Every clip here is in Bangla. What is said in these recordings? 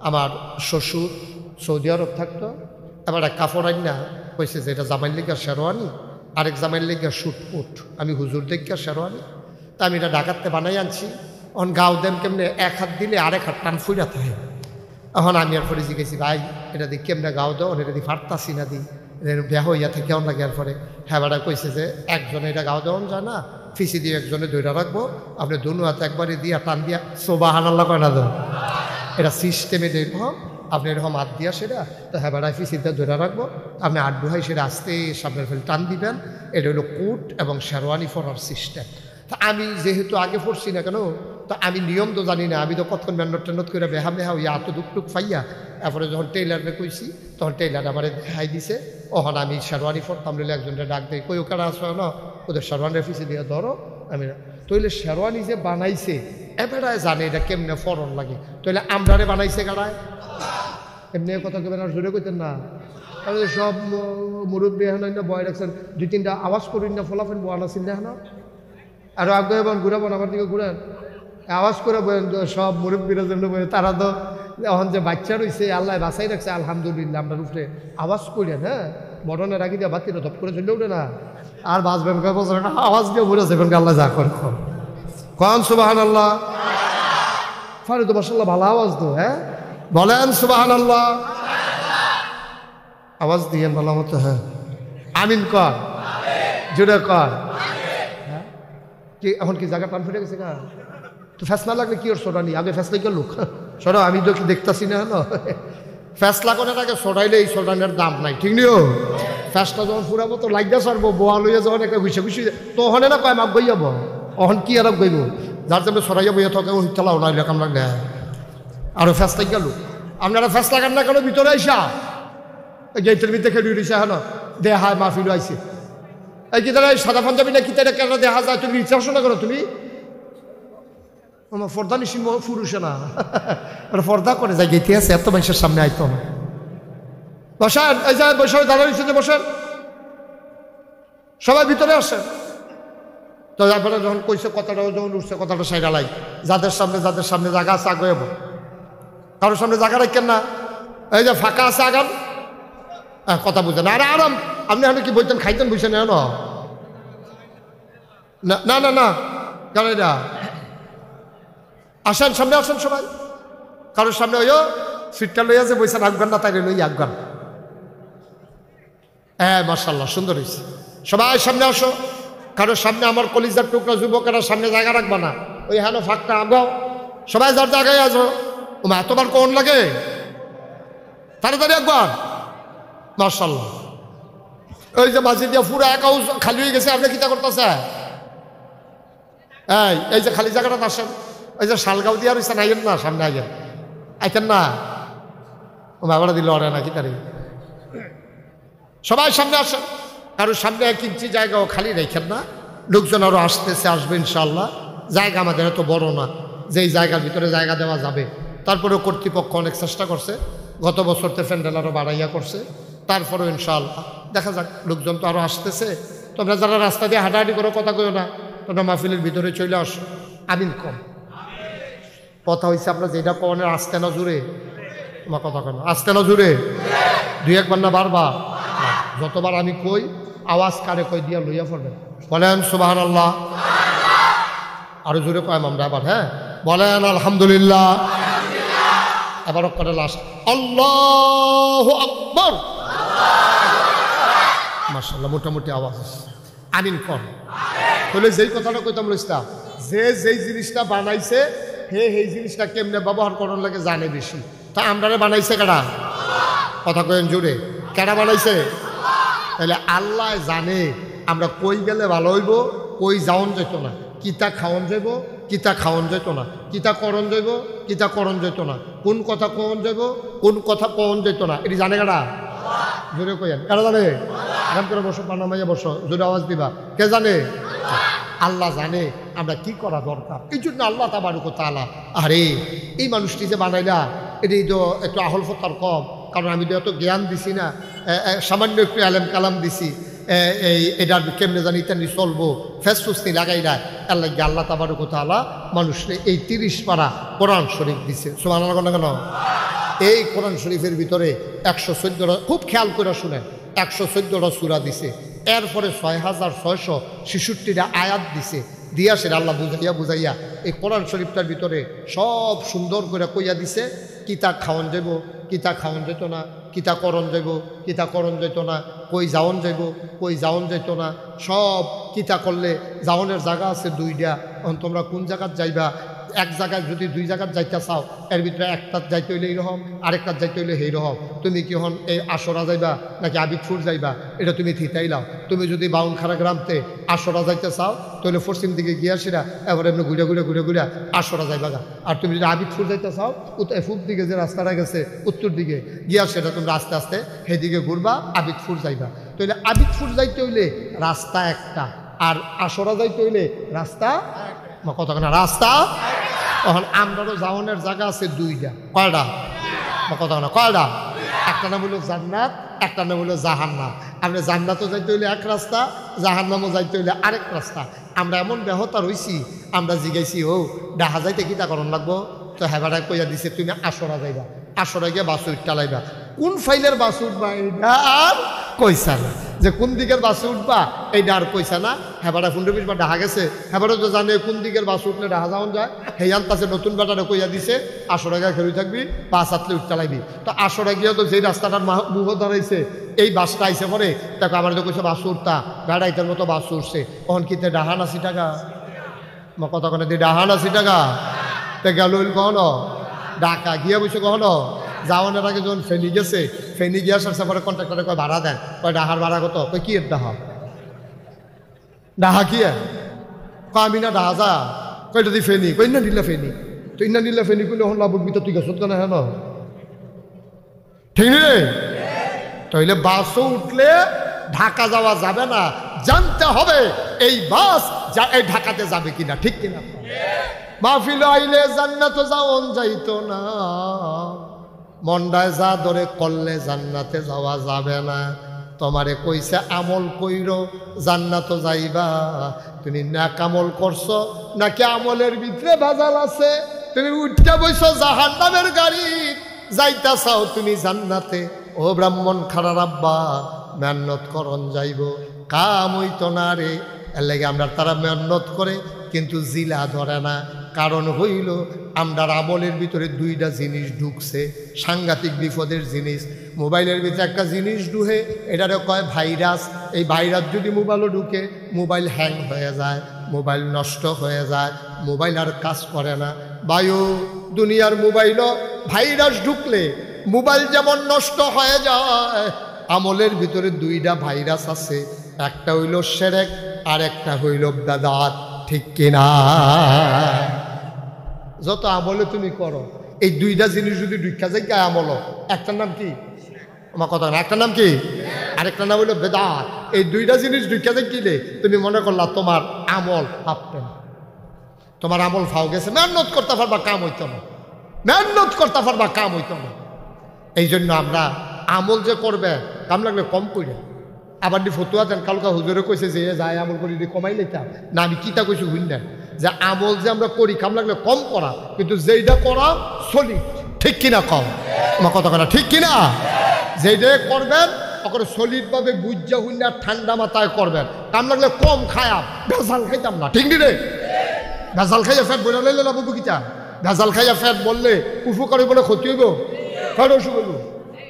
আমার শ্বশুর সৌদি আরব থাকতো, এবার এক কাপড় আইন না কইছে যে এটা জামাইর লিগা শেরওয়ানি, আরেক জামাইর লিগা শুটপুট, আমি হুজুর দেখা শেরওয়ানি, তা আমি এটা ঢাকাতে বানাই আনছি। এখন গাও দেন কেমনে এক হাত দিলে আরেক হাত টান ফুইরা থাকে। এখন আমি আর পরে জিজ্ঞেছি ভাই এটা দিয়ে কেমনে গাও দাও, এটা দিয়ে ফাটতাছি না দিই বেহ হইয়া থেকে কেমন লাগে। আর পরে হ্যাঁ বেড়া কইছে যে একজনে এটা গাও দেওয়ান যায় না, ফিসি দিয়ে একজনে দইটা রাখবো, আপনি দুনু হাতে একবারে দিয়া টান দিয়া সোবাহানাল্লাহ কয় না দেন, এটা সিস্টেমে দেখব আপনি এরকম হাত দিয়া সেটা তো হ্যাঁ বেড়ায় ফিসিতে ধরে রাখবো, আপনি আট দুহাই সেটা আস্তে সামনের ফেলে টান দিবেন। এটা হলো কোট এবং শেরওয়ানি পরার সিস্টেম। তা আমি যেহেতু আগে পড়ছি না কেন, তো আমি নিয়ম তো জানি না, আমি তো কতক্ষণ মেহনত টেনত করে বেহা বেহা ইয়া এত টুকটুক পাইয়া। তারপরে যখন টেইলারে কইছি তখন টেইলার আমার দেখাই দিছে, ওখান আমি শেরওয়ানি পরতাম, নিলে একজনটা ডাক দেয় কই ওখানে আসো না, ওদের শেরওয়ানি ফিসে দিয়ে ধরো আমি না। তইলে শেরওয়ানি যে বানাইছে এবারায় জানে এটা কেমনে ফরন লাগে, তইলে আমরারে বানাইছে গাড়ায় এমনি কথা কেবেন আর জোরে কইতেন না। তাহলে সব মুরব্বী এখন বয় রাখছেন, দুই তিনটা আওয়াজ করেন না, ফলাফল বোয়ান আছেন না এখন আরো আগে এবার ঘুরাবেন, আমার দিকে ঘুরেন, আওয়াজ করে বলেন সব মুরব্বীরা জন্য বলে। তারা তো এখন যে বাচ্চা রয়েছে আল্লাহ বাঁচাই রাখছে আলহামদুলিল্লাহ, আমরা উপরে আওয়াজ করেন। হ্যাঁ মরণের আগে দিয়ে বাতিটা ধপ করে চলে উঠে না, আর বাঁচবেন কয় বছর আওয়াজ দিয়ে ঘুরে যাবেন আল্লাহ যা করে কন সুবহানাল্লাহ। ফারে তো মাশাআল্লাহ ভালো আওয়াজ তো, হ্যাঁ বলেন সুবহানাল্লাহ, আওয়াজ দিয়েন ভালো মতো। হ্যাঁ আমিন কর, জোরে কর। হ্যাঁ কি এখন কি জায়গা টান ফুটে গেছে গা, তো ফ্যাসলা লাগলে কি ওর সোডা নি, আগে ফ্যাসলাই গেল সোডা, আমি তো দেখতেছি না ফ্যাসলা করার আগে সোডাইলে এই সোডানের দাম নাই, ঠিক নিও। ফ্যাসটা যখন ফুরাবো তো লাগিয়া সারবো, বোয়া লইয়া যখন একটা ঘুষে ঘুষি তখন না কয় মাপ গইয়াব, অহন কি আর গইব, যার জন্য সরাইয়া বইয়া থাকে ওই চালাও না এলাকাম লাগলে আরো ফ্যাসলাই গেল। আপনারা ফ্যাস লাগান না কেন ভিতরে আইসা গেটের ভিতরে খেলে উঠেছে হ্যাঁ দেহা মাহফিল আইসে এই কি তারা সাদা পাঞ্জাবি না কি তারা কেন দেখা যায়, তুমি ইচ্ছা শোনা করো তুমি আমার ফর্দা নিশি পুরুষে না ফর্দা করে যায় গেতে আছে এত মানুষের সামনে আইতো না। বসেন এই যে বসে দাদা নিচে বসেন, সবাই ভিতরে আসেন। তো তারপরে যখন কইছে কথাটা যখন উঠছে কথাটা সাইডালাই, যাদের সামনে জায়গা আছে আগে কারোর সামনে জায়গা রাখেন না, এই যে ফাঁকা আছে আগান কথা বুঝেন। আরে আরাম আপনি এখন কি বলতেন খাইতেন বুঝছেন না না না না কারণ এটা আসেন সামনে আসেন সবাই, কারোর সামনে ওই সিটটা লইয়া যে বইছেন আফগান না তাইলে লই আফগান। হ্যাঁ মাশাআল্লাহ সুন্দর হয়েছে, সবাই সামনে আসো। কারোর সামনে আমার কলিজার টুকরা যুবকেরা সামনে জায়গা রাখবা না, ওই হ্যালো ফাঁকটা আগাও, সবাই যার জায়গায় আসো। ও মা এতবার কোন লাগে তাড়াতাড়ি একবার মাশাআল্লাহ। ওই যে মাঝে দিয়ে পুরো একাও খালি হয়ে গেছে, আপনি কিতা করতেছে এই যে খালি জায়গাটা আসেন, ওই যে শালগাঁও দিয়ে আর আইয়েন না সামনে আইয়েন আইতেন না, ও বাবারা দিল অরে নাকি তারি সবাই সামনে আসেন। কারোর সামনে 1 ইঞ্চি জায়গাও খালি রেখেন না, লোকজন আরো আসতেছে আসবে ইনশাআল্লাহ। জায়গা আমাদের এত বড় না যে এই জায়গার ভিতরে জায়গা দেওয়া যাবে, তারপরেও কর্তৃপক্ষ অনেক চেষ্টা করছে, গত বছর তো প্যান্ডেল আরও বাড়াইয়া করছে, তারপরেও ইনশাআল্লাহ দেখা যাক। লোকজন তো আরও আসতেছে, তোমরা যারা রাস্তা দিয়ে হাঁটাহাঁটি করো কথা কইও না, তোমরা মাহফিলের ভিতরে চলে আসো। আমিন কম কথা হয়েছে, আপনার যেটা কনের আসতে না জুড়ে, তোমার কথা কেন আসতে না জুড়ে 2-1 বার না বারবার, যতবার আমি কই আওয়াজ কারে কই দিয়া লইয়া পড়বেন। বলেন সুবহানাল্লাহ, আরো জোরে কয় আমরা আবার, হ্যাঁ বলেন আলহামদুলিল্লাহ। এবার করে লাস্ট আল্লাহু আকবার, মাশাআল্লাহ মোটামুটি আওয়াজ। আমিন কর। তাহলে যেই কথাটা কইতাম ইসলাম, যে যেই জিনিসটা বানাইছে সেই জিনিসটা কেমনে ব্যবহার করার লাগে জানে বেশি। তা আমরারে বানাইছে কারা, কথা কয়েন জোরে, কারা বানাইছে? তাহলে আল্লাহ জানে আমরা কই গেলে ভালো হইব, কই যাওন যেত না, কিতা খাওয়ান যাইব, কিতা খাওয়ান যেত না, কিতা করণ যাইব, কিতা করণ যেত না, কোন কথা কন যাইব, কোন কথা কন যেত না, এটি জানে কারা? জোরে কইেন কারা জানে? আরাম করে বসো, পানামাইয়া বসো, জোরে আওয়াজ দিবা। কে জানে? আল্লাহ জানে আমরা কি করা দরকার। এই জন্য আল্লাহ তাবারক ওয়া তাআলা আরে এই মানুষটি যে বানাইলা এটাই তো একটু আহল ফতার কম, কারণ আমি তো এত জ্ঞান দিছি না, সামান্য একটু আলেম কালাম দিছি, এই এটার কেমনে জানি তেমনি চলবো ফেসফুসনি লাগাইলা। আল্লাহ তাবারক ওয়া তাআলা মানুষকে এই 30 পারা কোরআন শরীফ দিছে। সুবহানাল্লাহ কেন? এই কোরআন শরীফের ভিতরে 114টা, খুব খেয়াল করে শুনেন, 114টা সূরা দিছে, এরপরে 6666টা আয়াত দিছে, দিয়া সেটা আল্লাহ বুঝাইয়া এই কোরআন শরীফটার ভিতরে সব সুন্দর করে কইয়া দিছে। কিতা খাওয়ান যাইব, কিতা খাওয়ান যেত না, কিতা করণ যাইব, কিতা করণ যেত না, কই যাওন যাইব, কই যাওন যেত না, সব কিতা করলে যাওনের জায়গা আছে 2টা, এখন তোমরা কোন জায়গাত যাইবা, এক জায়গায় যদি 2 জায়গাত যাইতে চাও, এর ভিতরে একটাত যাইতে হইলে এইরকম, আরেকটাত যাইতে হইলে এইরকম। তুমি কি হন এই আশরা যাইবা নাকি আবিদপুর যাইবা, এটা তুমি থিতাইলাও। তুমি যদি বাউনখারা গ্রামতে আশরা যাইতে চাও, তাহলে পশ্চিম দিকে গিয়া সেরা এবারে এমনি ঘুরে আশরা যাইবা গা। আর তুমি যদি আবিদপুর যাইতে চাও, পূব দিকে যে রাস্তাটা গেছে উত্তর দিকে গিয়া সেটা তোমরা আস্তে আস্তে সেদিকে ঘুরবা, আবিদপুর যাইবা। তাহলে আবিদপুর যাইতে হইলে রাস্তা একটা, আর আশরা যাইতে হইলে রাস্তা কথা না, রাস্তা। তখন আমরারও যাওয়ানের জায়গা আছে 2টা, কয়টা কথা না, কয়টা? একটা নাম হইল জান্নাত, একটা নাম হইল জাহান্নাম। আপনি জান্নাতও যাইতে হইলে এক রাস্তা, জাহান্নামও যাইতে হইলে আরেক রাস্তা। আমরা এমন ব্যাহতা রইছি, আমরা জিগাইছি ও ডাহা যাইতে কিতা করণ লাগবো, তো হেবাটা কইয়া দিছে তুমি আশরা যাইবা, আশরা গিয়ে বাসু টালাইবা। কোন ফাইলের বাসু উঠবা এইটা আর কইসা না, যে কোন দিকের বাসে উঠবা এইটা আর কইসা না। হেবাটা 15-20 বার ডাহা গেছে, হেবাটা তো জানে কোন দিকের বাসে উঠলে ডাহা যাওয়া যায়। হেয়ান তাছে নতুন বাটারে কইয়া দিছে আশরা গিয়ে খেলু থাকবি, বাস আতলে উঠতে লাগবি। তো আশরা গিয়ে তো যেই রাস্তাটার মুহ দাঁড়াইছে এই বাসটা আইসে পরে, তাকে আমার তো কইছে বাসু উঠতা, বেড়াইতের মতো বাসু উঠছে। তখন কিতে ডাহান 80 টাকা, কথা কোনো দিয়ে ডাহান 80 টাকা, তে গেল কখনো ডাকা গিয়ে বসে কখনো যাওয়ানোর আগে যখন ফেনি গেছে, ফেনি গিয়ে আসার পরে কন্ট্রাক্টরে কয় ভাড়া দেন, কয় ডাহার ভাড়া কত, কয় কি এর ডাহা, ডাহা কি কয় আমি না ডাহা যা, কয় যদি ফেনি, কই না নিলে ফেনি, তো ইন্না নিলে ফেনি করলে হন লাভ তো তুই গেছত কেন, হ্যাঁ ঠিক নেই। তাইলে বাসও উঠলে ঢাকা যাওয়া যাবে না, জানতে হবে এই বাস এই ঢাকাতে যাবে কিনা, ঠিক কিনা। মাহফিল আইলে জান্নাতে যাওন যাইতো না, মন্ডায় যা ধরে করলে জান্নাতে যাওয়া যাবে না। তোমারে কইছে আমল কইরো জান্নাত যাইবা, তুমি নেক আমল করছো নাকি আমলের ভিতরে ভেজাল আছে, তুমি উঠতে বইছো জাহান্নামের গাড়ি, যাইতা চাও তুমি জান্নাতে। ও ব্রাহ্মণ খারার আব্বা, মেহনত করন যাইব, কাম হইতো না রে। এর লাগে আমরা তারা মেহনত করে কিন্তু জিলা ধরে না। কারণ হইল আমরা আমলের ভিতরে 2টা জিনিস ঢুকছে, সাংঘাতিক বিপদের জিনিস। মোবাইলের ভিতরে একটা জিনিস ঢুকে, এটারে কয় ভাইরাস। এই ভাইরাস যদি মোবাইলও ঢুকে, মোবাইল হ্যাং হয়ে যায়, মোবাইল নষ্ট হয়ে যায়, মোবাইল আর কাজ করে না। বায়ু দুনিয়ার মোবাইলও ভাইরাস ঢুকলে মোবাইল যেমন নষ্ট হয়ে যায়, আমলের ভিতরে 2টা ভাইরাস আছে, একটা হইল শিরক আর একটা হইল বিদআত, ঠিক কিনা। যত আমলে তুমি করো, এই 2টা জিনিস যদি ঢুকা যায় আমল, একটার নাম কি আমার কথা না, একটার নাম কি, আরেকটা নাম হইল বিদআত। এই 2টা জিনিস ঢুকা যায় কিলে তুমি মনে করলা তোমার আমল হাফতেন, তোমার আমল ফাও গেছে, মেহনত করতে পারবা কাম হইতো না, মেহনত করতে পারবা কাম হইতো না। এই জন্য আমরা আমল যে করবে কাম লাগলে কম করে, আবার দি ফতুয়া দেন, কালকা হুজুরে কইছে যে যায় আমল করি কমাই লইতাম না, আমি কিতা কইছি বুঝ না, যে আমল যে আমরা করি কাম লাগলে কম করা, কিন্তু যেইটা করা সলিড, ঠিক কিনা কম আমার কথা কথা, ঠিক কিনা। যেইটা করবেন ওকে সলিডভাবে বুঝা হুইন না, ঠান্ডা মাথায় করবেন, কাম লাগলে কম খায়া, ভেজাল খাইতাম না, ঠিক নি রে। ভেজাল খাইয়া ফ্যাট বলে লাইলে না বুবু কিতা, ভেজাল খাইয়া ফ্যাট বললে উপকারী বলে ক্ষতি হইব, ফ্যাট অসুখ হইব,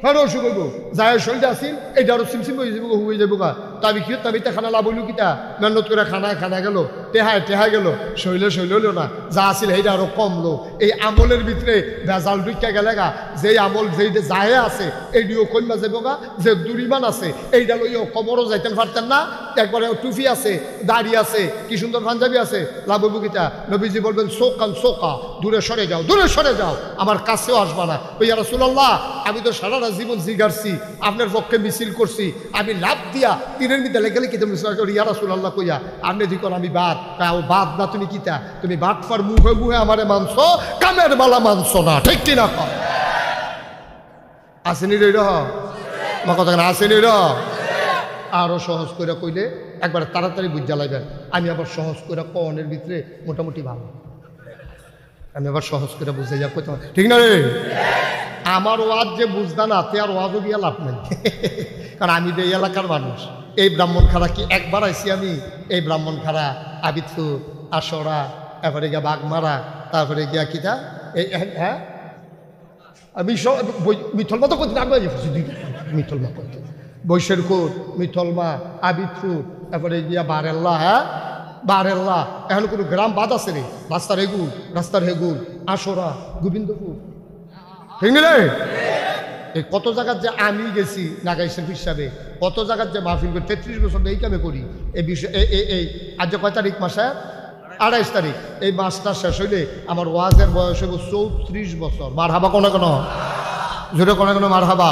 ফ্যাট অসুখ হইব। যায় শরীরটা আসিল এইটা আরো সিমসিম হয়ে যাবো, হয়ে যাবো গা। তা আমি কি আমি তা খানা লাভ হইল কিতা, মেহনত করে খানা গেল, টেহায় গেল, শৈলে হইল না, যা আসিল এইটা আরো কমলো। এই আমলের ভিতরে ভেজাল ঢুকা গেলে গা, যেই আমল যেই যায় আছে এইটিও কইমা যাবো গা, যে দুরিমান আছে এইটা লইও কবরও যাইতেন পারতেন না। একবারে টুফি আছে, দাড়ি আছে, কি সুন্দর পাঞ্জাবি আছে, লাভ হইব কিতা। নবীজি বলবেন সোকান সোকা, দূরে সরে যাও, দূরে সরে যাও, আমার কাছেও আসবা না। ইয়া রাসূলুল্লাহ, আমি তো সারা জীবন জিগারছি, আপনার পক্ষে মিছিল করছি, আমি লাভ দিয়া তীরের মধ্যে লেগে কি তুমি ইয়া রাসূলুল্লাহ কইয়া আপনি দিকন আমি বাদ, ও বাদ না, তুমি কিতা, তুমি বাদ ফার মুহে মুহে আমারে মানছো, কামের বালা মানছো না, ঠিক কিনা কম আসেনি রে, আমার কথা না আসেনি র। আরো সহজ করে কইলে একবার তাড়াতাড়ি বুঝা লাগবেন। আমি আবার সহজ করে কনের ভিতরে মোটামুটি ভালো, আমি আবার সহজ করে বুঝে যাব, ঠিক না রে। আমার ওয়াজ যে বুঝদা না তে আর ওয়াজও গিয়া লাভ নাই কারণ আমি তো এই এলাকার মানুষ এই ব্রাহ্মণখাড়া কি একবার আইসি আমি এই ব্রাহ্মণখাড়া আবিথু আশরা তারপরে গিয়া বাগমারা তারপরে গিয়া কিতা এই হ্যাঁ আমি মিথলমা তো করতে আগে মিথলমা করতে বৈশেরকুট মিথলমা আবিথু তারপরে গিয়া বারেল্লা হ্যাঁ বারেল্লা এখন কোনো গ্রাম বাদ আছে রে রাস্তার হেগুল আশরা গোবিন্দপুর ঠিক রে এই কত জায়গার যে আমি গেছি নাগাই শেফ হিসাবে কত জায়গার যে মাহফিল করি 33 বছর এই কামে করি এই বিষয় এই আজ কয় তারিখ মাসে 28 তারিখ এই মাসটা শেষ হইলে আমার ওয়াজের বয়স হইব 34 বছর মার হাবা কোনো কোনো জোরে কোনো মার হাবা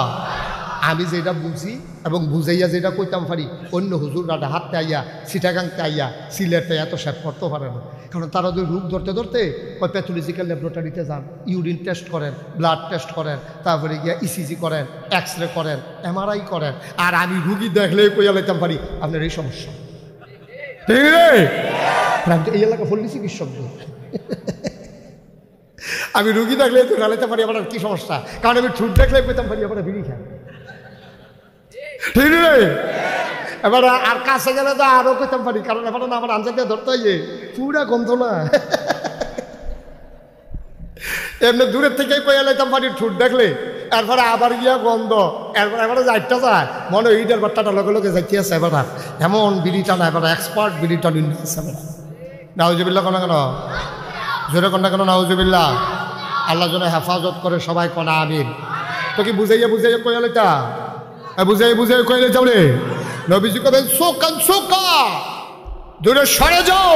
আমি যেটা বুঝি এবং বুঝাইয়া যেটা কইতাম পারি অন্য হুজুররা হাততে আইয়া সিটাগাংতে আইয়া সিলেটে এত শেষ করতে পারে না কারণ তারা যদি রোগ ধরতে ওই প্যাথোলজিক্যাল ল্যাবরেটরিতে যান ইউরিন টেস্ট করেন ব্লাড টেস্ট করেন তারপরে গিয়া ইসিজি করেন এক্সরে করেন এমআরআই করেন আর আমি রুগী দেখলেই কইয়া লাইতাম পারি আপনার এই সমস্যা ঠিক রে এই এলাকা ফুল্লি চিকিৎসক আমি রুগী দেখলে তো গালাইতে পারি আমার কি সমস্যা কারণ আমি ঠুট দেখলে কইতাম পারি আমার বিড়ি খান ঠিক রে এবার আর কাছে গেলে তো আরো কইতাম পারি কারণ এবার আমার আনসার দিয়ে ধরতে হইয়ে পুরা গন্ধ না এমনি দূরের থেকে কইয়া লাইতাম পারি ঠুট দেখলে এরপরে আবার গিয়া গন্ধ এবারে যাইটা যায় মনে হয় ইটের বাট্টাটা লগে লগে যাইতে আছে এবার এমন বিড়ি টানা এবার এক্সপার্ট বিড়ি টানি আছে এবার নাউজুবিল্লাহ কোনো কেন জোরে কন্যা কেন নাউজুবিল্লাহ আল্লাহ যেন হেফাজত করে সবাই কনা আমিন তো কি বুঝাইয়া কইয়া লাইতা বুঝাই কইলে যাও রে নবীজি কবেন সোকা দূরে সরে যাও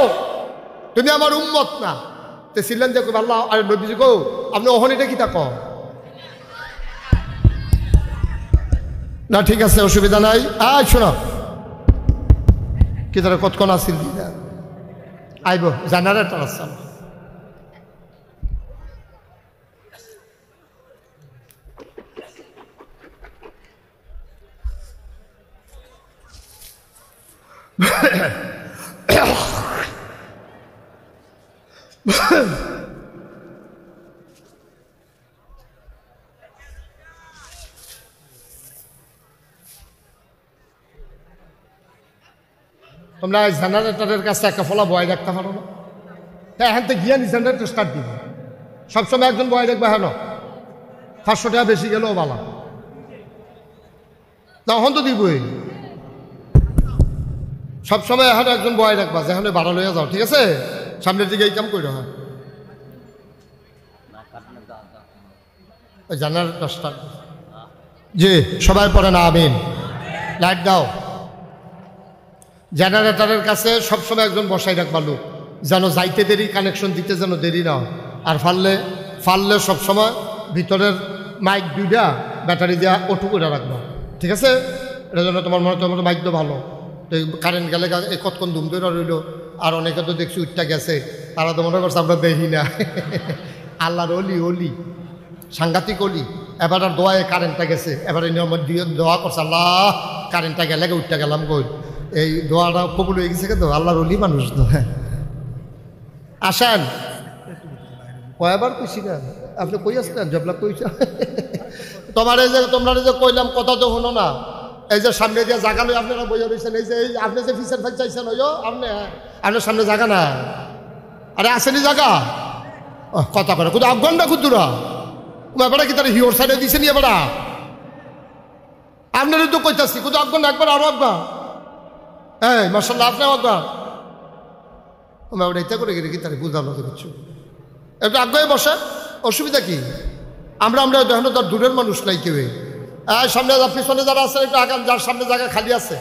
তুমি আমার উম্মত না তে ছিলেন যে আল্লাহ আর নবীজি গো আপনি ওহনিটা কি থাক না ঠিক আছে অসুবিধা নাই শোনো কি তারা কতক্ষণ আসিল আইব জেনারেটর আসলাম তোমরা জেনারেটরের কাছে একটা ফলা বয় রাখতে পারো না হ্যাঁ এখান থেকে গিয়ে নি জেনারেটর স্টার্ট দিবে সবসময় একজন বয় রাখবে হ্যাঁ 500 টাকা বেশি গেলেও বালা তখন তো দিবই সবসময় এখন একজন বয় রাখবা যেখানে বাড়া লইয়া যাও ঠিক আছে সামনের দিকে এই কাম করি হয় জেনারেটর স্টার্ট জি সবাই পড়ে না আমিন লাইট দাও জেনারেটরের কাছে সবসময় একজন বসাই রাখবা লোক যেন যাইতে দেরি কানেকশন দিতে যেন দেরি না আর ফাললে সবসময় ভিতরের মাইক দুইটা ব্যাটারি দেওয়া ওটু করে রাখবা ঠিক আছে এটা জন্য তোমার মনে তোমার মাইক তো ভালো তো কারেন্ট গেলে এই কতক্ষণ ধুম ধরে রইল আর অনেকে তো দেখছি উঠটা গেছে তারা তো মনে করছে আমরা দেখি না আল্লাহর অলি সাংঘাতিক অলি এবার আর দোয়ায় কারেন্টটা গেছে এবার দোয়া করছে আল্লাহ কারেন্টটা গেলে উঠটা গেলাম কই এই দোয়াটা কবুল হয়ে গেছে কিন্তু আল্লাহর অলি মানুষ তো হ্যাঁ আসেন কয়বার কইছি না আপনি কই আসলেন জবলা কইছ তোমরা যে কইলাম কথা তো হলো না এই যে সামনে দিয়ে জায়গা লই আপনারা বইয়া রয়েছেন এই যে আপনি যে ফিসের ফাইল চাইছেন ওইও আপনার সামনে জায়গা না আরে আসেনি জায়গা কথা করে কোথাও আফগানটা খুদুরা এবারে কি তারা হিওর সাইডে দিছেনি এবারা আপনারই তো কইতাছি কোথাও আফগান একবার আরো আফগান হ্যাঁ মার্শাল্লাহ আপনি আফগান ওটা ইত্যা করে গেলে কি তারা বুঝলাম না কিছু একটু আগ্রহে বসে অসুবিধা কি আমরা দেখেন তার দূরের মানুষ নাই কেউ সামনে পিছনে যারা আছে একটু আগান যার সামনে জায়গা খালি আছে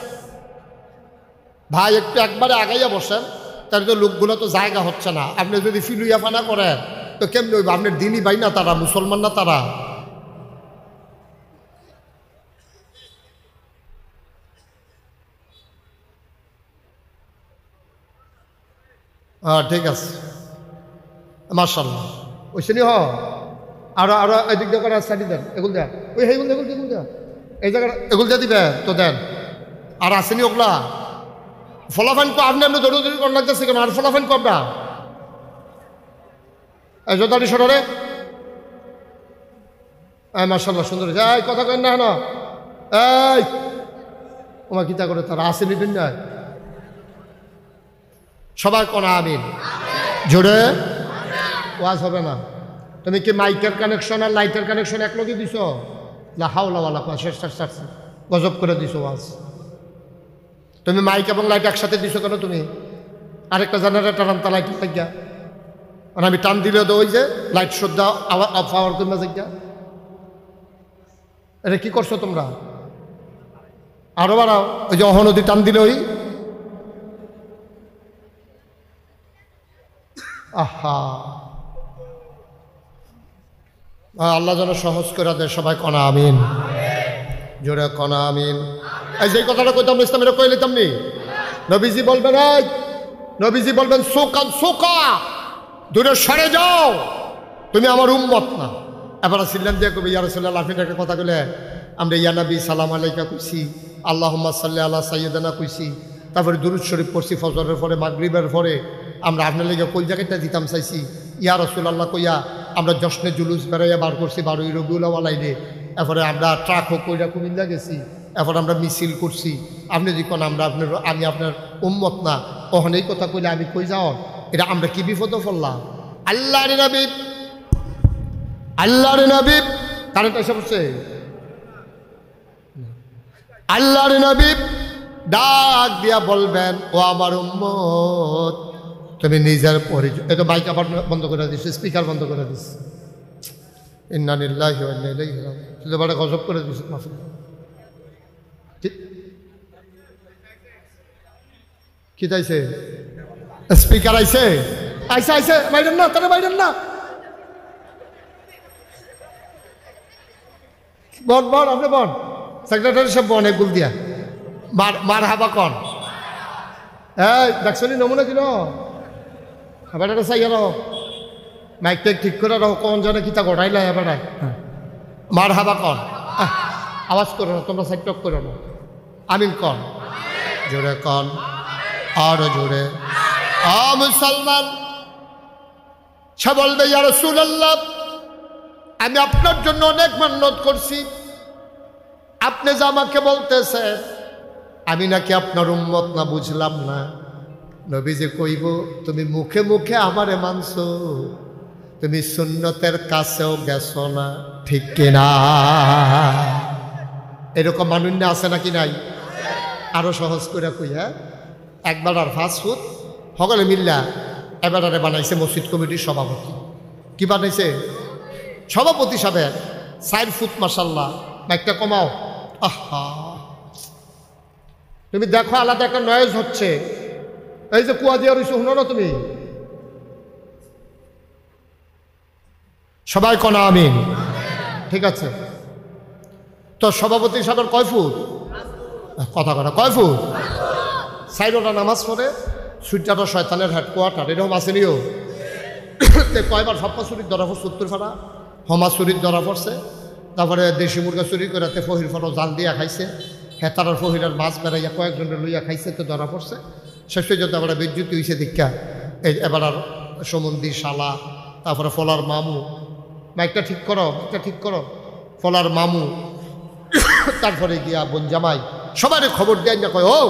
ভাই একটু একবারে আগাইয়া বসেন তার তো লোকগুলো তো জায়গা হচ্ছে না আপনি যদি ফিলুইয়া ফানা করেন তো কেমনি হইব আপনার দিনই ভাই না তারা মুসলমান না তারা হ্যাঁ ঠিক আছে মার্শাল্লাহ ওইসেনি আরো এদিক দিয়ে করা সাইড দেন এগুলো দেন ওই হেগুল দেন এই জায়গাটা এগুলো দিয়ে দিবে তো দেন আর আসেনি ওগুলা ফলাফান কো আপনি দৌড়ি কর লাগতেছে কেন আর ফলাফান কো আপনার এই জোতারি সরে মাশাআল্লাহ সুন্দর হয়েছে। এই কথা কেন না না, এই ওমা কিতা করে তারা আসেনি দিন নাই। সবাই কোনা আমিন জোরে। ওয়াজ হবে না। তুমি কি মাইকের কানেকশন আর লাইটের কানেকশন এক লগে দিছ? লা হাওলা ওয়ালা কুওয়াতা গজব করে দিছো ওয়াজ। তুমি মাইক এবং লাইট একসাথে দিছো কেন? তুমি আরেকটা জেনারেটর আনতা লাইট লাগিয়া, আর আমি টান দিলে তো ওই যে লাইট শ্রদ্ধা পাওয়ার কমে যাইয়া। এটা কি করছো তোমরা? আরো বাড়াও। ওই যে অহনদী টান দিলে ওই আহা, আল্লাহ যেন সহজ করে দেয়। সবাই কনা আমিন জোরে কনা আমিন। এই যে কথাটা কইতাম ইসলাম এটা কই লিতাম নি। নবীজি বলবেন, এই নবীজি বলবেন সোকা সোকা দূরে সরে যাও, তুমি আমার উম্মত না। এবার সিল্লাম দিয়ে কবি ইয়া রাসূলুল্লাহ, আপনি একটা কথা কইলে আমরা ইয়া নবী সালাম আলাইকা কইছি, আল্লাহুম্মা সাল্লি আলা সাইয়্যিদানা কইছি, তারপরে দুরূদ শরীফ পড়ছি ফজরের পরে মাগরিবের পরে। আমরা আপনার লেগে কই জায়গাটা দিতাম চাইছি ইয়া রাসূলুল্লাহ কইয়া আমরা জশ্নে জুলুস বেড়াইয়া বার করছি 12ই রবিউল আওয়ালাইনে। এরপরে আমরা ট্রাক হোক কইরা কুমিল্লা গেছি, এরপর আমরা মিছিল করছি। আপনি যদি কোন আমরা আপনার আমি আপনার উম্মত না, তখন এই কথা কইলে আমি কই যাও, এটা আমরা কি বিপদে পড়লাম? আল্লাহর নবী, আল্লাহর নবী কারেন্ট এসে পড়ছে। আল্লাহর নবী ডাক দিয়া বলবেন, ও আমার উম্মত তুমি নিজের পরিচয়। এটা মাইক আবার বন্ধ করে দিস, স্পিকার বন্ধ করে দিস। ইন্না লিল্লাহি ওয়া ইন্না ইলাইহি রাজিউন। তুই বড় গজব করে দিস মাফি। কি তাইছে? স্পিকার আইছে আইছে আইছে, বাইরেন না তাহলে বাইরেন না। বন বন আপনি বন, সেক্রেটারি সব বন এগুল দিয়া মার হাবা কন। এই দেখছনি নমুনা কিনো এবার এটা চাই আরো মাইক টাইক ঠিক করে রাখো। কোন জানে কিতা গড়াইলা এবার মার হাবা কন। আওয়াজ করো না তোমরা, সাইড টক করো না। আমিন কন জোরে কন, আরো জোরে। মুসলমান সে বলবে ইয়া রাসূলুল্লাহ আমি আপনার জন্য অনেক মেহনত করছি, আপনি যে আমাকে বলতেছেন আমি নাকি আপনার উম্মত না, বুঝলাম না। নবীজি কইব তুমি মুখে মুখে আমারে মানছো, তুমি সুন্নতের কাছেও গেছো না, ঠিক কিনা? এরকম মানুষ আছে নাকি নাই? আরো সহজ করে কই, হ্যাঁ একবার আর ফাস্টফুড সকলে মিল্লা এবারে বানাইছে মসজিদ কমিটির সভাপতি। কি বানাইছে? সভাপতি সাহেব 4 ফুট মাশাল্লাহ। একটা কমাও। আহা তুমি দেখো আলাদা একটা নয়েজ হচ্ছে। এই যে কুয়া দিয়া রয়েছে শুনো না তুমি? সবাই কনা আমিন। ঠিক আছে, তো সভাপতি সাহেবের কয় ফুট? কথা কথা কয় ফুট? 4টা নামাজ পড়ে সুইটাটা শয়তানের হেডকোয়ার্টার, এরকম আসেনিও। কয়বার সপ্পা চুরির ধরা পড়ছে, 70 ফাড়া হমা চুরির ধরা পড়ছে। তারপরে দেশি মুরগা চুরি করে ফহির ফটো জাল দিয়া খাইছে। হেতার ফহিরের মাছ বেড়াইয়া কয়েকজনের লইয়া খাইছে, তো ধরা পড়ছে। শেষ পর্যন্ত এবার বিদ্যুৎ হয়েছে দীক্ষা। এই এবার আর সমন্দি শালা, তারপরে ফলার মামু, মাইকটা ঠিক করো, মাইকটা ঠিক করো, ফলার মামু, তারপরে গিয়া বোন জামাই সবার খবর দেয় না, কয় ও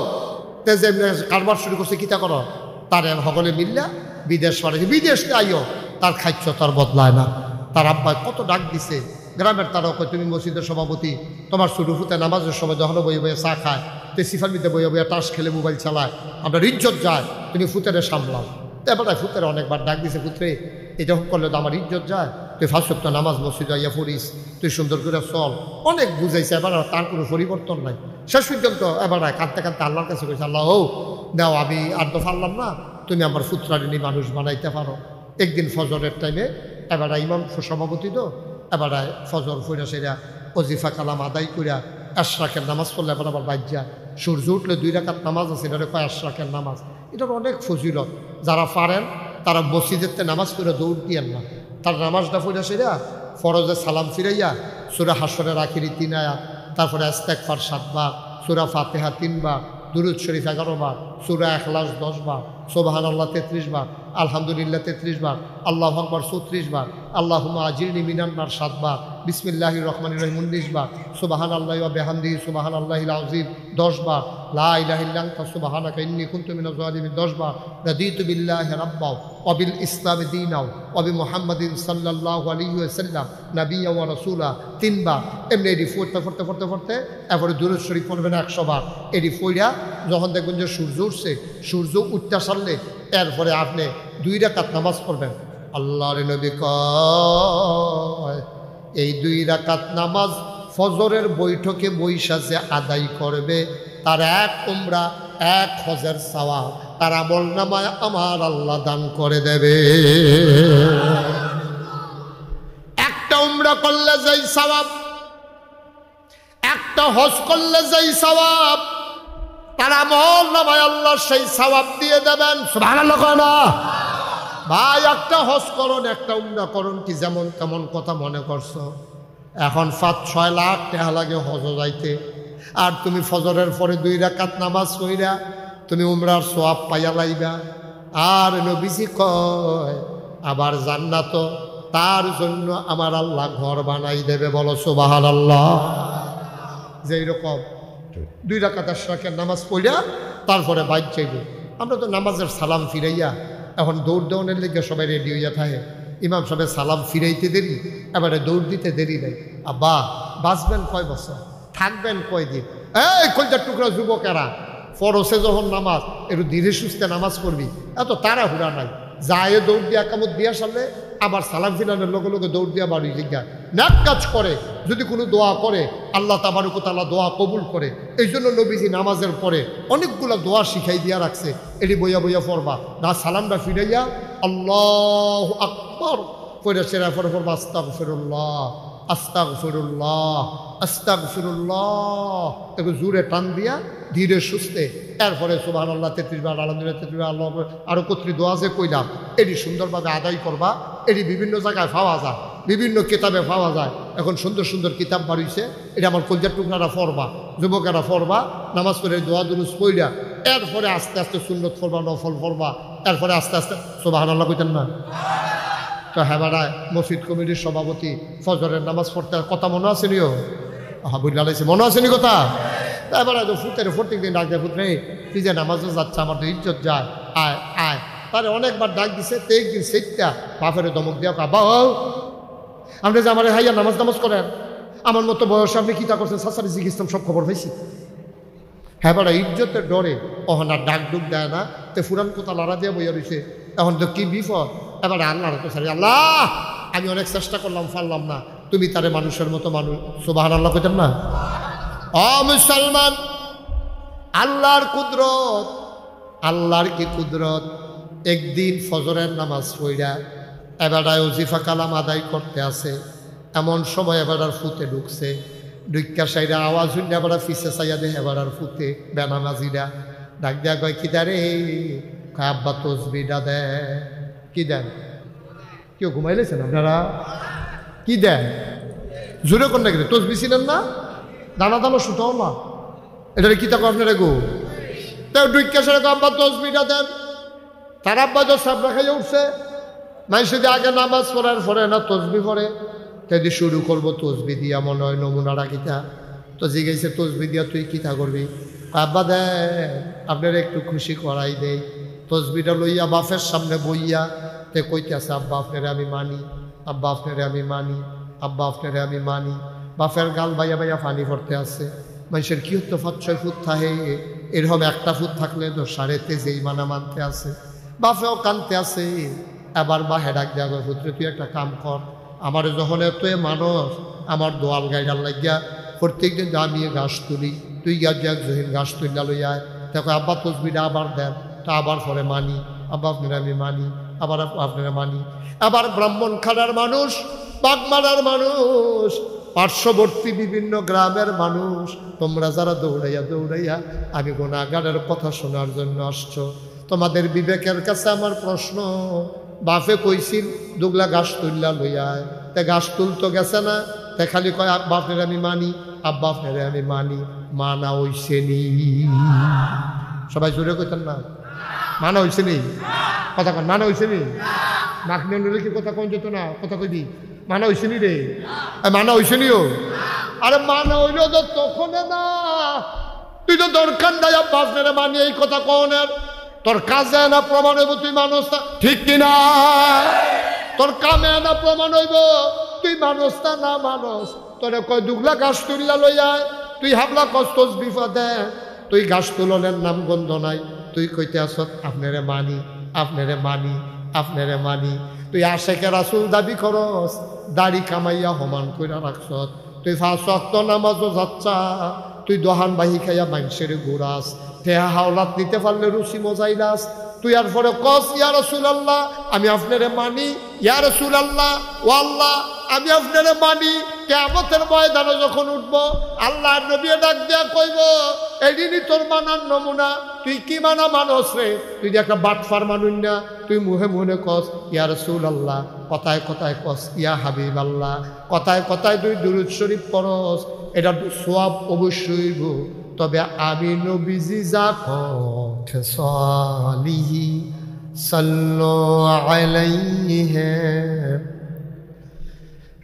তে যে কারবার শুরু করছে কিতা করো, তার সকলে মিললা বিদেশ পাঠাইছে। বিদেশ আইও, তার খাইছ তার বদলায় না। তার আব্বা কত ডাক দিছে গ্রামের, তারাও কয় তুমি মসজিদের সভাপতি, তোমার ছোটো ফুতে নামাজের সময় যখন বইয়ে বইয়ে চা খায়, তে সিফার মিতে বইয়ে বইয়ে টাস খেলে মোবাইল চালায়, আমরা ইজ্জত যায়, তুমি ফুতেরে সামলাও। তো এবার ফুতেরে অনেকবার ডাক দিছে, পুত্রে এটা করলে তো আমার ইজ্জত যায়, তুই 5 ওয়াক্ত নামাজ মসজিদে আইয়া পড়িস, তুই সুন্দর করে চল। অনেক বুঝাইছে, এবার তার কোনো পরিবর্তন নাই। শেষ পর্যন্ত এবার কাঁদতে কাঁদতে আল্লাহর কাছে কইছে, আল্লাহ ও দাও, আমি আর তো পারলাম না, তুমি আমার ফুতরানি মানুষ বানাইতে পারো। একদিন ফজরের টাইমে এবার ইমাম সভাপতি, তো এবার ফজর ফইরা সেরা অজিফা কালাম আদায় করিয়া আশরাকের নামাজ পড়লে এবার আবার বাজ্যা সূর্য উঠলে 2 রাকাত নামাজ আছে, এটা কয় আশরাকের নামাজ। এটার অনেক ফজিলত। যারা পারেন তারা মসজিদের নামাজ করে দৌড় দিয়েন না, তার নামাজটা ফইরা সেরা ফরজে সালাম ফিরাইয়া সূরা হাশরের আখিরি 3 আয়াত, তারপরে ইস্তেগফার 7 বার, সূরা ফাতিহা 3 বার, দুরূদ শরীফ 11 বার, সূরা ইখলাস 10 বার, সুবহানাল্লাহ 33 বার, আলহামদুলিল্লাহ 33 বার, আল্লাহু আকবার 34 বার, আল্লাহুম্মা আজিরনি মিনান নার 7 বার, বিসমিল্লাহির রহমানির রহিম 19 বার, সুবহানাল্লাহি ওয়া বিহামদিহি সুবহানাল্লাহিল আযীম 10 বার, লা ইলাহা ইল্লা আনতা সুবহানাকা ইন্নী কুনতু মিনাজ জালিমিন 10 বার, রাদিতু বিল্লাহি রাব্বাও ওয়া বিল ইসলামি দীনাও ওয়া বি মুহাম্মাদিন সাল্লাল্লাহু আলাইহি ওয়াসাল্লাম নাবিয়্যাও ওয়া রাসূলা 3 বার। এমনি এটি পড়তে এরপরে দুরূদ শরীফ পড়বেন 100 বার। এটি পড়া যখন দেখবেন যে সূর্য উঠছে, সূর্য উঠতে সারলে এরপরে আপনি 2 রাকাত নামাজ পড়বেন। আল্লাহর নবী কয় এই 2 রাকাত নামাজ ফজরের বৈঠকে বৈশাখে আদায় করবে, তার 1 উমরা 1 হজের সওয়াব তার আমল নামায় আমার আল্লাহ দান করে দেবে। একটা উমরা করলে যেই সওয়াব, একটা হজ করলে যেই সওয়াব, তার আমল নামায় আল্লাহ সেই সওয়াব দিয়ে দেবেন। সুবহানাল্লাহ। না ভাই, একটা হজ করুন, একটা উমরা করুন, কি যেমন তেমন কথা মনে করছো? এখন 5-6 লাখ টাকা লাগে হজ যাইতে, আর তুমি ফজরের পরে 2 রাকাত নামাজ কইরা তুমি উমরার সওয়াব পাইয়া লাইবা। আর নবীজি কয় আবার জান্নাত তার জন্য আমার আল্লাহ ঘর বানাই দেবে। বলো সুবহানাল্লাহ। যেই রকম 2 রাকাত আশরাকের নামাজ পড়িয়া তারপরে বাইক চাইব। আমরা তো নামাজের সালাম ফিরাইয়া এখন দৌড় দেওয়ানের লেগে সবাই রেডি হইয়া থাকে। ইমাম সাহেব সালাম ফিরাইতে দেরি, এবারে দৌড় দিতে দেরি নাই। আব্বা বাঁচবেন কয় বছর, থাকবেন কয়দিন? এই কলজার টুকরা যুবকেরা, ফরসে যখন নামাজ একটু ধীরে সুস্থে নামাজ পড়বি, এত তাড়াহুড়া নাই। যায় দৌড় দিয়া কামত দিয়া সারলে আবার সালাম ফিরানোর লগে লগে দৌড় দিয়া বাড়ি লিখা ন্যাক কাজ করে। যদি কোনো দোয়া করে আল্লাহ তাবারক ওয়া তাআলা দোয়া কবুল করে। এই জন্য নবীজি নামাজের পরে অনেকগুলো দোয়া শিখাই দিয়া রাখছে, এটি বইয়া বইয়া পড়বা না। সালামটা ফিরাইয়া আল্লাহু আকবার পড়ে সেরা পরে পড়বা আস্তাগফিরুল্লাহ আস্তাগফিরুল্লাহ আস্তাগফিরুল্লাহ, একটু জোরে টান দিয়া ধীরে সুস্থে। এরপরে সুবহানাল্লাহ 33 বার, আলহামদুলিল্লাহ 33 বার, আল্লাহু আকবার আরো কতরি দোয়া যে কইলাম এটি সুন্দরভাবে আদায় করবা। এটি বিভিন্ন জায়গায় পাওয়া যায়, বিভিন্ন কিতাবে পাওয়া যায়। এখন সুন্দর সুন্দর কিতাব বাড়িছে, এটা আমার কলজার টুকরারা পড়বা, যুবকেরা পড়বা। নামাজ পড়ে দোয়া দুরূদ পড়া এরপরে আস্তে আস্তে সুন্নত পড়বা, নফল পড়বা। এরপরে আস্তে আস্তে সুবহানাল্লাহ কইতেন না? তো হেবারায় মসজিদ কমিটির সভাপতি ফজরের নামাজ পড়তে কথা মনে আছে নিও? বুঝলা লাগছে, মনে আছে নি কথা? এবারে তো ফুটের প্রত্যেক দিন ডাক দেয়, ফুটরে তুই যে নামাজও যাচ্ছে, আমার তো ইজ্জত যায়, আয় আয়। তারে অনেকবার ডাক দিছে, তো একদিন সেইটা বাপের ধমক দেওয়া, কাবা আপনি যে আমার হাইয়া নামাজ করেন, আমার মতো বয়স আপনি কী তা করছেন, সাসারি জিজ্ঞেস সব খবর পাইছি। হ্যাঁ বাড়া ইজ্জতের ডরে ওখানে আর ডাক ডুক দেয় না, তো ফুরান কোথা লড়া দিয়ে বইয়া রয়েছে। এখন তো কি বিপদ, এবারে আল্লাহ তো সারি আল্লাহ আমি অনেক চেষ্টা করলাম, পারলাম না, তুমি তারে মানুষের মতো মানুষ। সুবহানাল্লাহ কইতেন না? মুসলমান, আল্লাহর কুদরত, আল্লাহর কি কুদরত। একদিন ফজরের নামাজ পড়া এবারায় ওজিফা কালাম আদায় করতে আছে, এমন সময় এবার ফুতে ঢুকছে। ঢুকা সাইরা আওয়াজ শুনে এবার ফিসে চাইয়া দে, এবার ফুতে বেনামাজিরা ডাক দেয়া কয় কি দা রে? আব্বা তসবিটা দে। কি দেন? কেউ ঘুমাইলেছেন আপনারা? কি দেন? জোরে কোন না, তসবি ছিলেন না? দানা দানো শুটাও না, এটা কি থাকো আপনারা গো? তো ঢুকা সাইরা আব্বা তসবিটা দেন। তার আব্বা তো সাবরা খাইয়া উঠছে, মানুষ যদি আগে নামাজ পড়ার পরে না তসবি পড়ে, তাই শুরু করবো তসবি দিয়া, মনে হয় নমুনা রাখিতা। তো জিজ্ঞেসে তসবি দিয়া তুই কিতা করবি? আব্বা দেন আপনার একটু খুশি করাই দেই। তসবিটা লইয়া বাপের সামনে বইয়া তে কইতে আছে, আব্বা আপনারে আমি মানি, আব্বা আপনারে আমি মানি, আব্বা আপনারে আমি মানি। বাপের গাল বাইয়া বাইয়া পানি পড়তে আছে। মানুষের কি হতো 5-6 ফুট থাকে, এরকম একটা ফুট থাকলে তো 3.5 যেই মানা মানতে আছে। বাপেও কানতে আছে। এবার বা হেডাক দেওয়া গো, পুত্রে তুই একটা কাম কর, আমার যখন এত মানুষ আমার দোয়াল গাইডার লাগিয়া প্রত্যেক দিন আমি ঘাস তুলি, তুই গিয়া যাক জহিন ঘাস তুলিয়া লইয়া। দেখো আব্বা তসবিটা আবার দেন, তা আবার পরে মানি, আব্বা আপনারা আমি মানি, আবার আপনারা মানি। আবার ব্রাহ্মণ খানার মানুষ, বাগমারার মানুষ, পার্শ্ববর্তী বিভিন্ন গ্রামের মানুষ, তোমরা যারা দৌড়াইয়া দৌড়াইয়া আমি গুনাহগারের কথা শোনার জন্য আসছো, তোমাদের বিবেকের কাছে আমার প্রশ্ন। বাপে কইছিল দুগলা ঘাস তুললা লইয়ায়, তে ঘাস তুলতো গেছে না, তে খালি কয় আব্বা আপনারে আমি মানি, আব্বা আপনারে আমি মানি। মানা হইছে নি? সবাই জোরে কইতেন না? মানা হইছে নি? কথা কন, মানা হইছে নি? মাখনে নিলে কি কথা কোন যেত না, কথা কইবি মানা হইছে নি রে, মানা হইছে নিও। আরে মানা হইল তো তখন না, তুই তো দরকার নাই আপনার মানি এই কথা কনের, তোর কাজে না প্রমাণ হইব তুই মানুষ না, ঠিক কিনা? তোর কামে না প্রমাণ হইব তুই মানুষ না মানুষ। তোরে কয় দুগলা গাছ তুলিয়া লইয়া তুই হাবলা কষ্ট বিপদে, তুই গাছ তুলনের নাম গন্ধ নাই, তুই কইতে আসত আপনারে মানি, আপনারে মানি, আপনারে মানি। তুই আশেকে রাসূল দাবি করস, দাড়ি কামাইয়া সমান কইরা রাখছত, তুই 5 ওয়াক্ত নামাজও যাচ্ছা, তুই দোহান বাহি খাইয়া মানুষের ঘুরাস, টেহা হাওলাত নিতে পারলে রুচি মজাইলাস। তুই আর পরে কস ইয়া রাসূলুল্লাহ আমি আপনারে মানি, ইয়া রাসূলুল্লাহ ও আল্লাহ আমি আপনারে মানি। কিয়ামতের ময়দানে যখন উঠব আল্লাহর নবী ডাক দিয়া কইব এদিনই তোর মানার নমুনা, তুই কি মানা মানুষ রে? তুই যে একটা বাটফার মানুষ না, তুই মুহে মুহে কস ইয়া রাসূলুল্লাহ, কথায় কথায় কস ইয়া হাবিবাল্লাহ, কথায় কথায় তুই দুরূদ শরীফ পড়স, এটা সওয়াব অবশ্যই গো। তবে আমি নবীজি যা কহে সালিহি সাল্লু আলাইহি,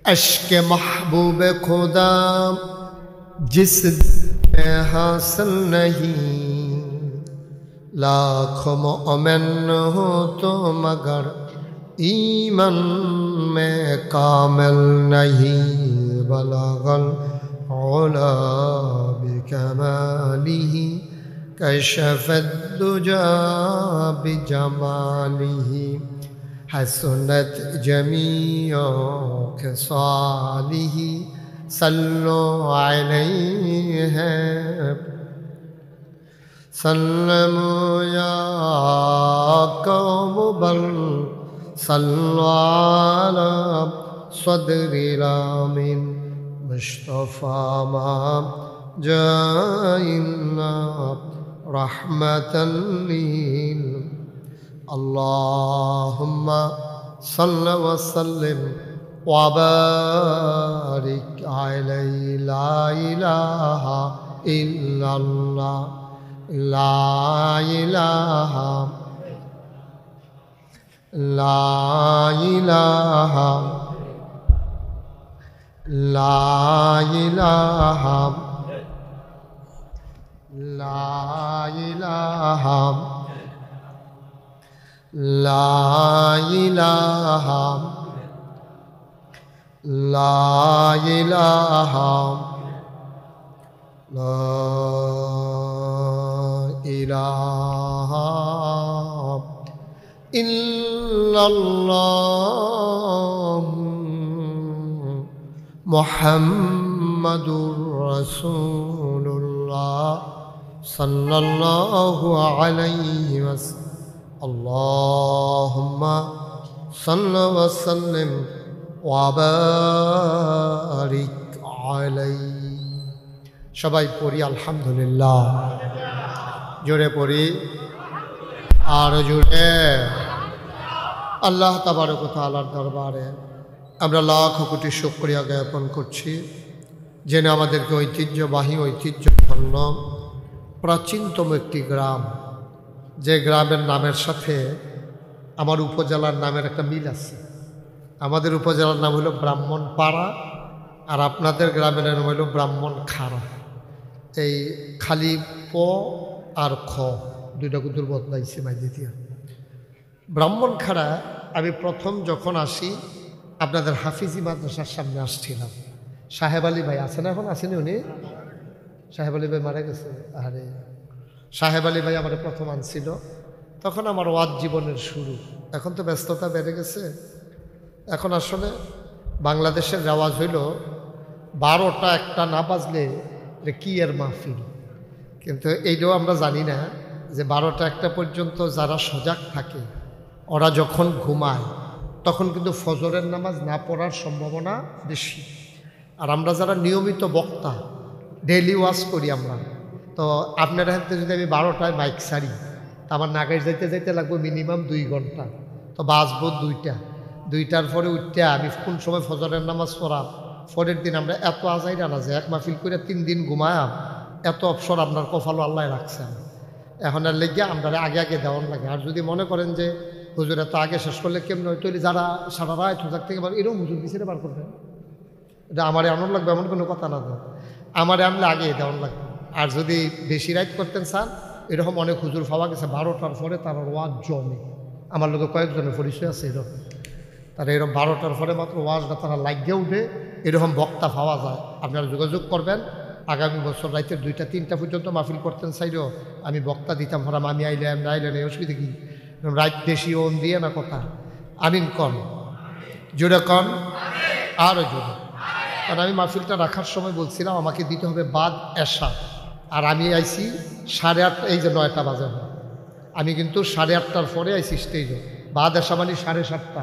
अश्क महबूब खुदा जिस हासिल नहीं, लाखों मोमिन हो तो मगर ईमान में कामिल नहीं, बलगल उला बिकमालिही कशफत दुजा बिजमालिही, हसनत जमीओ खसालिही सल्लु अलैहि सल्लमु या कौम बल सल्लु अला सदरिल आमीन मुस्तफा मा जाइना रहमतन लिल अल्लाहुम्मा सल्लि व सल्लिम व बारिक अलैहि, ला इलाहा इल्लल्लाह, ला इलाहा, ला इलाहा, ला इलाहा, ला इलाहा, ला इलाहा, ला इलाहा, ला इलाहा इल्लल्लाह मुहम्मदुर रसूलुल्लाह सल्लल्लाहु अलैहि वसल्लम। अल्लाहुम्मा सल्लि व सल्लिम व बारिक अलैहि। সবাই পড়ি আলহামদুলিল্লাহ, জোরে পড়ি আর জোরে। আল্লাহ তাবারক ওয়া তাআলার দরবারে আমরা লাখ কোটি শুকরিয়া জ্ঞাপন করছি, জেনে আমাদেরকে ঐতিহ্যবাহী ঐতিহ্যপূর্ণ প্রাচীনতম একটি গ্রাম, যে গ্রামের নামের সাথে আমার উপজেলার নামের একটা মিল আছে। আমাদের উপজেলার নাম হলো ব্রাহ্মণপাড়া, আর আপনাদের গ্রামের নাম হলো ব্রাহ্মণখাড়া। এই খালি প আর খ দুইটা কুতুর বদলাইছে মাইদিতিয়া। ব্রাহ্মণখাড়া আমি প্রথম যখন আসি আপনাদের হাফিজি মাদ্রাসার সামনে আসছিলাম। সাহেব আলী ভাই আছেন, এখন আসেনি উনি? সাহেব আলী ভাই মারা গেছে। আরে সাহেব আলী ভাই আমার প্রথম আনছিল, তখন আমার ওয়াজ জীবনের শুরু। এখন তো ব্যস্ততা বেড়ে গেছে। এখন আসলে বাংলাদেশের রেওয়াজ হইল 12টা 1টা না বাজলে কি এর মাহফিল। কিন্তু এইটাও আমরা জানি না যে 12টা 1টা পর্যন্ত যারা সজাগ থাকে ওরা যখন ঘুমায় তখন কিন্তু ফজরের নামাজ না পড়ার সম্ভাবনা বেশি। আর আমরা যারা নিয়মিত বক্তা, ডেইলি ওয়াজ করি আমরা, তো আপনার হাতে যদি আমি 12টায় মাইক ছাড়ি, আমার নাগাই যাইতে যাইতে লাগবে মিনিমাম 2 ঘন্টা, তো বাজবো 2টার পরে উঠতে আমি কোন সময় ফজরের নামাজ পড়াম। পরের দিন আমরা এত আজাই রানা যায়, এক মাহফিল করে 3 দিন ঘুমায়াম, এত অবসর আপনার কপালও আল্লাহ রাখছেন। এখন আর লেগে আমরা আগে আগে দেওয়ার লাগে। আর যদি মনে করেন যে হুজুর এত আগে শেষ করলে কেমন হয়? তৈরি যারা সারা রাত হুজার থেকে এরকম হুজুর পিছিয়ে বার করবেন, এটা আমারে আনন্দ লাগবে এমন কোনো কথা না। আমারে আনলে আগে দেওয়ান লাগবে। আর যদি বেশি রাইট করতেন স্যার, এরকম অনেক হুজুর পাওয়া গেছে 12টার পরে তারা ওয়াজ জমে। আমার লোকের কয়েকজনের পরিচয় আছে এরকম, তারা এরকম 12টার পরে মাত্র ওয়াজটা তারা লাগিয়ে উঠে, এরকম বক্তা পাওয়া যায়। আপনারা যোগাযোগ করবেন। আগামী বছর রাইতের 2টা 3টা পর্যন্ত মাহফিল করতেন চাইলেও আমি বক্তা দিতাম। ভাড়া আমি আইলাম না আইলেন এই অসুবিধা কি? রাইট বেশি ওন দিয়ে না কথা। আমিন কন, জোরে কন, আরও জোরে। কারণ আমি মাহফিলটা রাখার সময় বলছিলাম আমাকে দিতে হবে বাদ এশা, আর আমি আইছি 8:30, এই যে 9টা বাজে, আমি কিন্তু 8:30টার পরে আইছি স্টেজে। বাদ এশা মানে 7:30টা,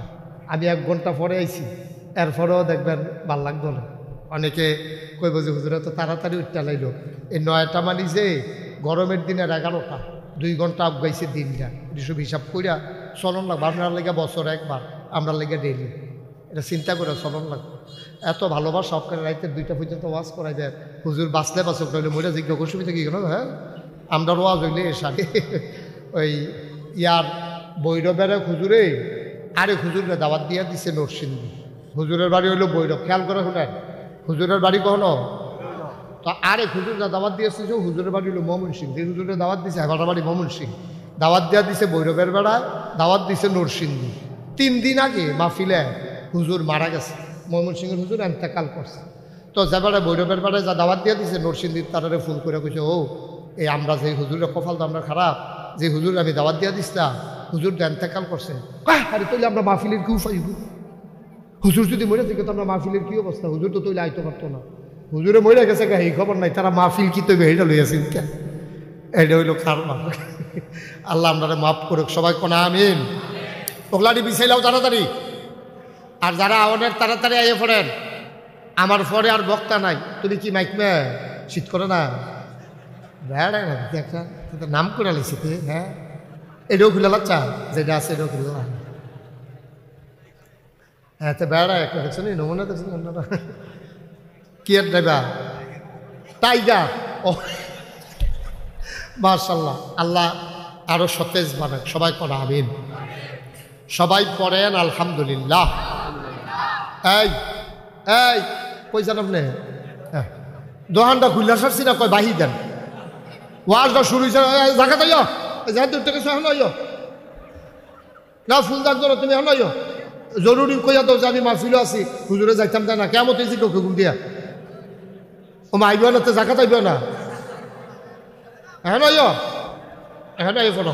আমি 1 ঘন্টা পরে আইছি। এরপরেও দেখবেন ভাল লাগতো না। অনেকে কইব যে হুজুরা তো তাড়াতাড়ি উঠতে লাইল। এই 9টা মানে যে গরমের দিনের 11টা, 2 ঘন্টা আগাইছে দিনটা। এসব হিসাব কইরা চলন লাগবে। আপনার লেগে বছর একবার, আমরা লেগে ডেইলি, এটা চিন্তা করে চলন লাগবে। এত ভালোবাসা আপনার রাইতে 2টা পর্যন্ত ওয়াজ করা যায়। হুজুর বাঁচলে বাঁচক, নইলে মরে জিজ্ঞাসা অসুবিধা কি গেল? হ্যাঁ, আমরা ওয়াজ হইলে সাথে ওই ইয়ার বৈরবের হুজুরে আরে হুজুরে দাওয়াত দিয়া দিছে নরসিংদী। হুজুরের বাড়ি হইলো বৈরব, খেয়াল করে শুনেন, হুজুরের বাড়ি কখনো তো আরে হুজুররা দাওয়াত দিয়েছে যে হুজুরের বাড়ি হলো ময়মনসিং। যে হুজুরের দাওয়াত দিছে আমার বাড়ি ময়মনসিং। দাওয়াত দেওয়া দিছে বৈরবের বেড়ায়, দাওয়াত দিছে নরসিংদী। 3 দিন আগে মাহফিলে হুজুর মারা গেছে, ময়মনসিংহের হুজুর এন্তেকাল করছে। তো যে বেড়ায় বৈরবের বেড়ায় যা দাওয়াত দিয়ে দিছে নরসিংদীর তারারে ফোন করে কইছে, ও এই আমরা যে হুজুরের কপাল তো আমরা খারাপ, যে হুজুর আমি দাওয়াত দিয়ে দিছিলাম হুজুর এন্তেকাল করছে। আরে তৈলে আমরা মাহফিলের কি উপায়? হুজুর যদি মরে থাকে তো আমরা মাহফিলের কি অবস্থা? হুজুর তো তৈলে আইতে পারতো না। হুজুরে মরে গেছে এই খবর নাই, তারা মাহফিল কি তৈবে এটা লইয়াছেন কেন? এটা হইল কারবার। আল্লাহ আপনারা মাফ করুক, সবাই কোন আমিন। ওগলাটি বিছাইলাও তাড়াতাড়ি, আর যারা আওয়ানের তাড়াতাড়ি আইয়ে পড়েন। আমার পরে আর বক্তা নাই, তুমি কি মাইকমে শীত করে না বেড়ায় না দেখা নাম করে আলিস। হ্যাঁ, এটাও খুলে লাচ্ছা, যেটা আছে এটাও খুলে। হ্যাঁ, তো বেড়ায় একটা দেখছেন, নমুনা দেখছেন অন্যরা কি আর ড্রাইভার টাইগার। ও মাশাআল্লাহ, আল্লাহ আরো সতেজ বানাক, সবাই পড়া আমিন। সবাই পড়েন আলহামদুলিল্লাহ। এই এই কই যান আপনি? হ্যাঁ, দোকানটা খুললে সারছি না, কয় বাহি দেন। ওয়াজটা শুরু হয়েছে, জায়গাতে এখন না ফুলদার ধরো তুমি এখন জরুরি কইয়া তো যে আমি মাহফিলও আছি, হুজুরে যাইতাম তাই না, কেমন হয়েছি কেউ ঘুম দিয়া ও মা আইব না, তো জাকাত আইব না, এখন এখন আইব না।